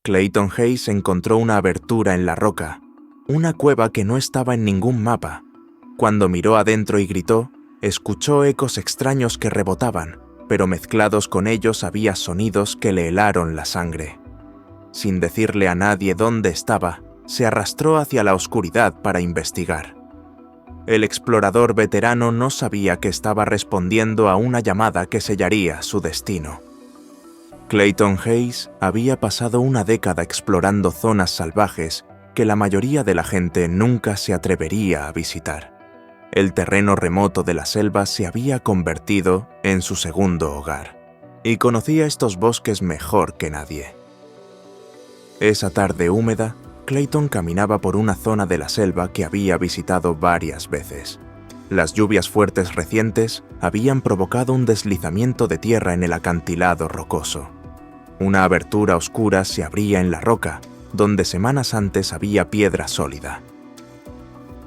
Clayton Hayes encontró una abertura en la roca, una cueva que no estaba en ningún mapa. Cuando miró adentro y gritó, escuchó ecos extraños que rebotaban, pero mezclados con ellos había sonidos que le helaron la sangre. Sin decirle a nadie dónde estaba, se arrastró hacia la oscuridad para investigar. El explorador veterano no sabía que estaba respondiendo a una llamada que sellaría su destino. Clayton Hayes había pasado una década explorando zonas salvajes que la mayoría de la gente nunca se atrevería a visitar. El terreno remoto de la selva se había convertido en su segundo hogar, y conocía estos bosques mejor que nadie. Esa tarde húmeda, Clayton caminaba por una zona de la selva que había visitado varias veces. Las lluvias fuertes recientes habían provocado un deslizamiento de tierra en el acantilado rocoso. Una abertura oscura se abría en la roca, donde semanas antes había piedra sólida.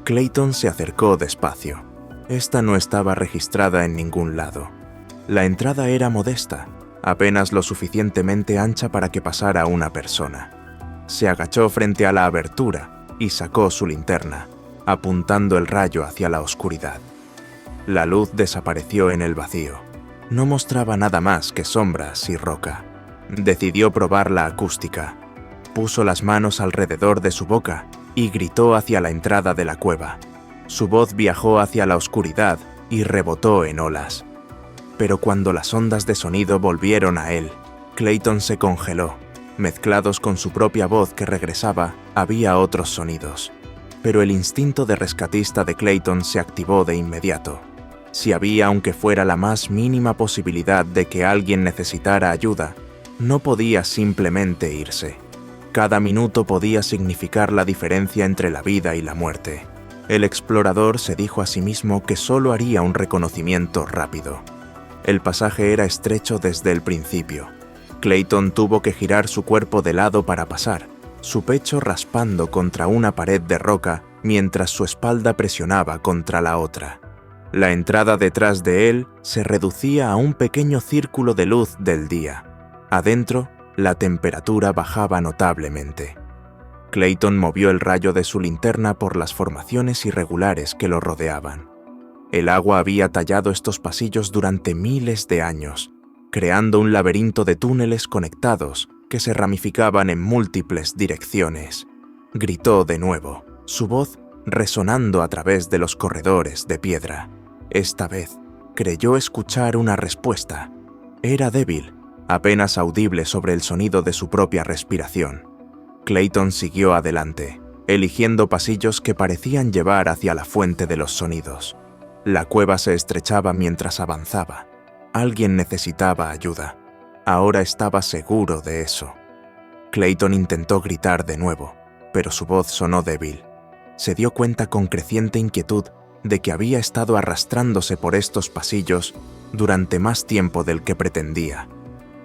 Clayton se acercó despacio. Esta no estaba registrada en ningún lado. La entrada era modesta, apenas lo suficientemente ancha para que pasara una persona. Se agachó frente a la abertura y sacó su linterna, apuntando el rayo hacia la oscuridad. La luz desapareció en el vacío. No mostraba nada más que sombras y roca. Decidió probar la acústica. Puso las manos alrededor de su boca y gritó hacia la entrada de la cueva. Su voz viajó hacia la oscuridad y rebotó en olas. Pero cuando las ondas de sonido volvieron a él, Clayton se congeló. Mezclados con su propia voz que regresaba, había otros sonidos. Pero el instinto de rescatista de Clayton se activó de inmediato. Si había aunque fuera la más mínima posibilidad de que alguien necesitara ayuda, no podía simplemente irse. Cada minuto podía significar la diferencia entre la vida y la muerte. El explorador se dijo a sí mismo que solo haría un reconocimiento rápido. El pasaje era estrecho desde el principio. Clayton tuvo que girar su cuerpo de lado para pasar, su pecho raspando contra una pared de roca mientras su espalda presionaba contra la otra. La entrada detrás de él se reducía a un pequeño círculo de luz del día. Adentro, la temperatura bajaba notablemente. Clayton movió el rayo de su linterna por las formaciones irregulares que lo rodeaban. El agua había tallado estos pasillos durante miles de años, creando un laberinto de túneles conectados que se ramificaban en múltiples direcciones. Gritó de nuevo, su voz resonando a través de los corredores de piedra. Esta vez, creyó escuchar una respuesta. Era débil, apenas audible sobre el sonido de su propia respiración. Clayton siguió adelante, eligiendo pasillos que parecían llevar hacia la fuente de los sonidos. La cueva se estrechaba mientras avanzaba. Alguien necesitaba ayuda. Ahora estaba seguro de eso. Clayton intentó gritar de nuevo, pero su voz sonó débil. Se dio cuenta con creciente inquietud de que había estado arrastrándose por estos pasillos durante más tiempo del que pretendía.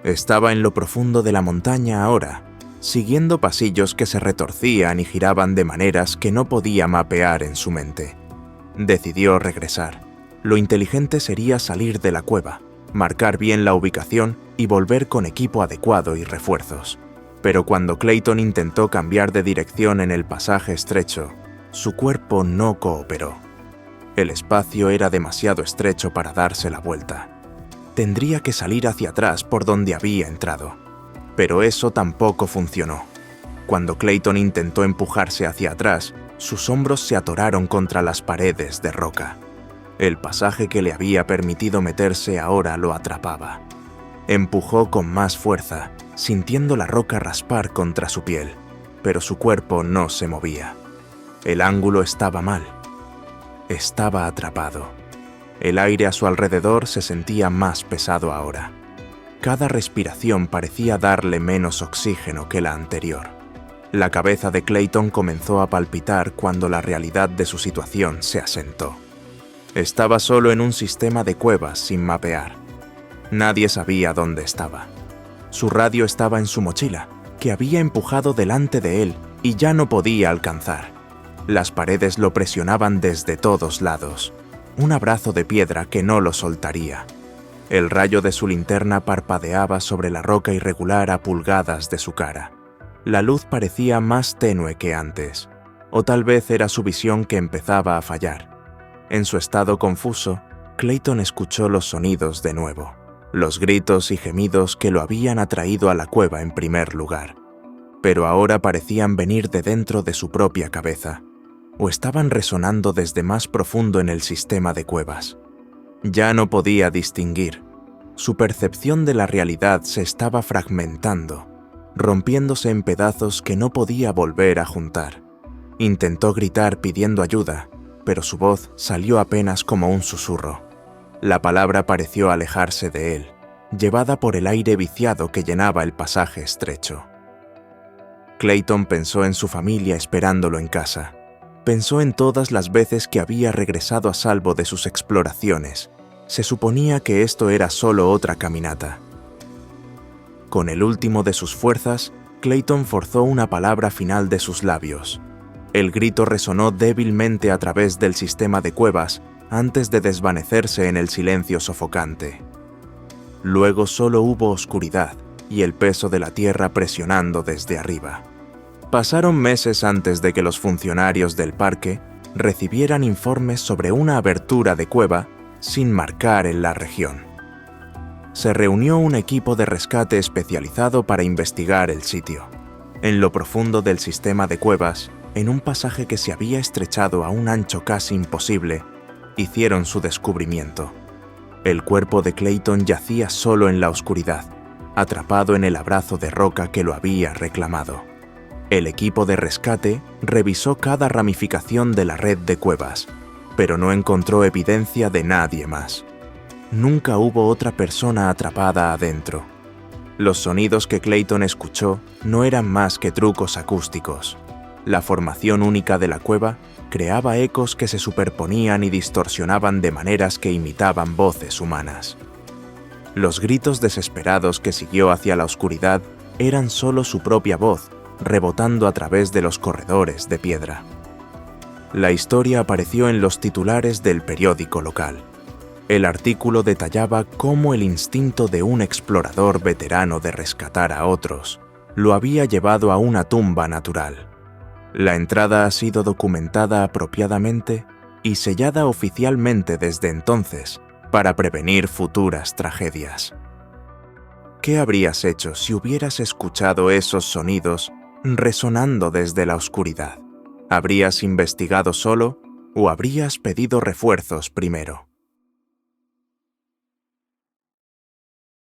Estaba en lo profundo de la montaña ahora, siguiendo pasillos que se retorcían y giraban de maneras que no podía mapear en su mente. Decidió regresar. Lo inteligente sería salir de la cueva, marcar bien la ubicación y volver con equipo adecuado y refuerzos. Pero cuando Clayton intentó cambiar de dirección en el pasaje estrecho, su cuerpo no cooperó. El espacio era demasiado estrecho para darse la vuelta. Tendría que salir hacia atrás por donde había entrado. Pero eso tampoco funcionó. Cuando Clayton intentó empujarse hacia atrás, sus hombros se atoraron contra las paredes de roca. El pasaje que le había permitido meterse ahora lo atrapaba. Empujó con más fuerza, sintiendo la roca raspar contra su piel, pero su cuerpo no se movía. El ángulo estaba mal. Estaba atrapado. El aire a su alrededor se sentía más pesado ahora. Cada respiración parecía darle menos oxígeno que la anterior. La cabeza de Clayton comenzó a palpitar cuando la realidad de su situación se asentó. Estaba solo en un sistema de cuevas sin mapear. Nadie sabía dónde estaba. Su radio estaba en su mochila, que había empujado delante de él y ya no podía alcanzar. Las paredes lo presionaban desde todos lados. Un abrazo de piedra que no lo soltaría. El rayo de su linterna parpadeaba sobre la roca irregular a pulgadas de su cara. La luz parecía más tenue que antes, o tal vez era su visión que empezaba a fallar. En su estado confuso, Clayton escuchó los sonidos de nuevo, los gritos y gemidos que lo habían atraído a la cueva en primer lugar. Pero ahora parecían venir de dentro de su propia cabeza, o estaban resonando desde más profundo en el sistema de cuevas. Ya no podía distinguir. Su percepción de la realidad se estaba fragmentando, rompiéndose en pedazos que no podía volver a juntar. Intentó gritar pidiendo ayuda, pero su voz salió apenas como un susurro. La palabra pareció alejarse de él, llevada por el aire viciado que llenaba el pasaje estrecho. Clayton pensó en su familia esperándolo en casa. Pensó en todas las veces que había regresado a salvo de sus exploraciones. Se suponía que esto era solo otra caminata. Con el último de sus fuerzas, Clayton forzó una palabra final de sus labios. El grito resonó débilmente a través del sistema de cuevas antes de desvanecerse en el silencio sofocante. Luego solo hubo oscuridad y el peso de la tierra presionando desde arriba. Pasaron meses antes de que los funcionarios del parque recibieran informes sobre una abertura de cueva sin marcar en la región. Se reunió un equipo de rescate especializado para investigar el sitio. En lo profundo del sistema de cuevas, en un pasaje que se había estrechado a un ancho casi imposible, hicieron su descubrimiento. El cuerpo de Clayton yacía solo en la oscuridad, atrapado en el abrazo de roca que lo había reclamado. El equipo de rescate revisó cada ramificación de la red de cuevas, pero no encontró evidencia de nadie más. Nunca hubo otra persona atrapada adentro. Los sonidos que Clayton escuchó no eran más que trucos acústicos. La formación única de la cueva creaba ecos que se superponían y distorsionaban de maneras que imitaban voces humanas. Los gritos desesperados que siguió hacia la oscuridad eran solo su propia voz, rebotando a través de los corredores de piedra. La historia apareció en los titulares del periódico local. El artículo detallaba cómo el instinto de un explorador veterano de rescatar a otros lo había llevado a una tumba natural. La entrada ha sido documentada apropiadamente y sellada oficialmente desde entonces para prevenir futuras tragedias. ¿Qué habrías hecho si hubieras escuchado esos sonidos resonando desde la oscuridad? ¿Habrías investigado solo o habrías pedido refuerzos primero?